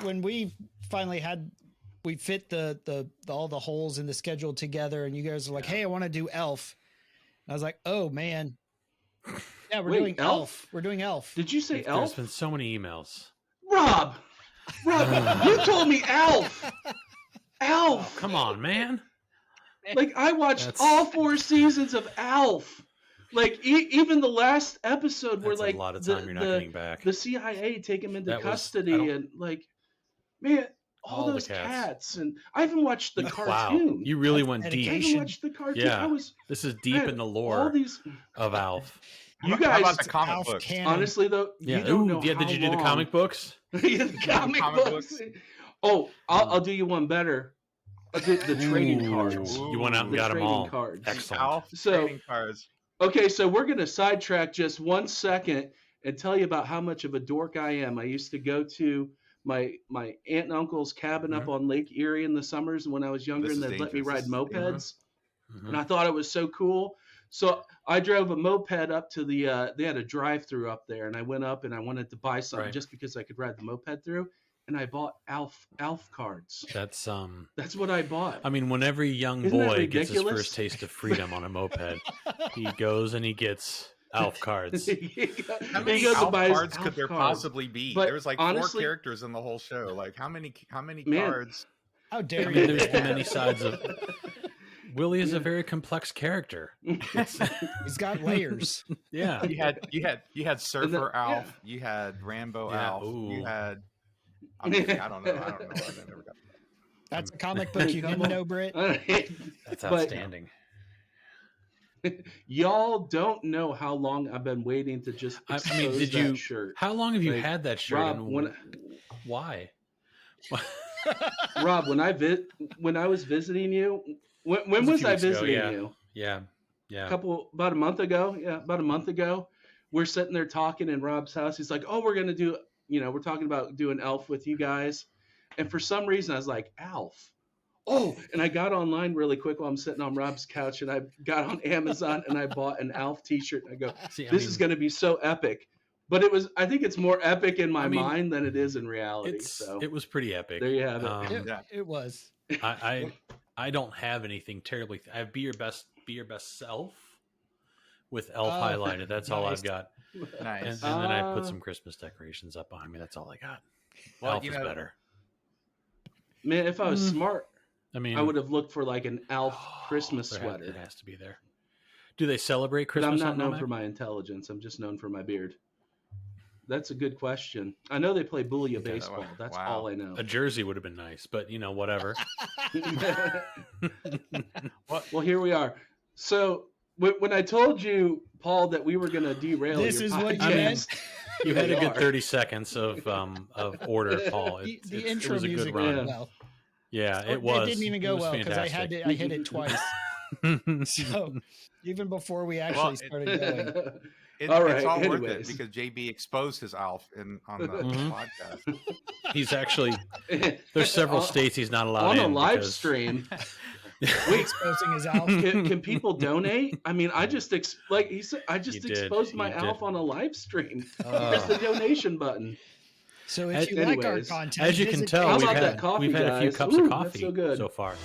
when we finally we fit the all the holes in the schedule together, and you guys are like, "Hey, I want to do Elf." And I was like, "Oh man, yeah, we're doing Elf. We're doing Elf." Did you say Elf? There's been so many emails. Rob, you told me Elf. Elf. Oh, come on, man. Like, I watched all 4 seasons of Alf. Like, even the last episode where, like, a lot of time you're not getting back. The CIA take him into custody, and, like, man, all those the cats. And I even watched the cartoon. Wow, you really went deep. I even watched the cartoon. Yeah, this is deep in the lore of Alf. You guys, how about the comic books? Honestly, though, you don't know how did you do the comic books? The comic books. Oh, I'll do you one better. The trading cards. You went out and got them all. Cards. Excellent. Alf trading cards. Okay, so we're going to sidetrack just 1 second and tell you about how much of a dork I am. I used to go to my aunt and uncle's cabin up on Lake Erie in the summers when I was younger, and they'd let me ride mopeds. And I thought it was so cool. So I drove a moped up to they had a drive-through up there, and I went up and I wanted to buy something just because I could ride the moped through. And I bought Alf cards. That's what I bought. I mean, when every young boy gets his first taste of freedom on a moped, he goes and he gets Alf cards. How many Alf cards could there possibly be? There was like honestly, 4 characters in the whole show. Like, how many cards? How dare you? There's many sides of Willie is a very complex character. He's got layers. Yeah. You had Surfer Alf, you had Rambo Alf, you had I don't know. I never got that. That's a comic book you didn't know, Britt. That's outstanding. Y'all don't know how long I've been waiting to just expose that shirt. How long have you had that shirt? Rob, why? Rob, when I was visiting you, when was I visiting you? Yeah. About a month ago. Yeah, about a month ago. We're sitting there talking in Rob's house. He's like, "Oh, we're gonna do." We're talking about doing Elf with you guys. And for some reason, I was like, Alf. Oh, and I got online really quick while I'm sitting on Rob's couch, and I got on Amazon and I bought an Alf t-shirt. And I go, this is going to be so epic. But I think it's more epic in my mind than it is in reality. It was pretty epic. There you have it. It was. I don't have anything terribly. I have be your best self with Elf highlighted. That's all I've got. Nice. And then I put some Christmas decorations up behind me. That's all I got. Well, Elf is better. Man, if I was smart, I would have looked for like an Elf Christmas sweater. It has to be there. Do they celebrate Christmas? But I'm not known for my intelligence. I'm just known for my beard. That's a good question. I know they play Booyah baseball. That's all I know. A jersey would have been nice, but whatever. Well, here we are. So when I told you, Paul, that we were going to derail this is what you meant. You had a good 30 seconds of order, Paul. The intro was a music good run. went well. Yeah, it was. It didn't even go well because I hit it twice. So even before we actually started going. It's all worth it because JB exposed his Alf on the podcast. He's actually there's several states he's not allowed on a live stream. Wait, exposing his Alf. Can people donate? I mean, I just exposed my Alf on a live stream. There's the donation button. So if you like our content, as you can tell, we've had a few cups of coffee so far.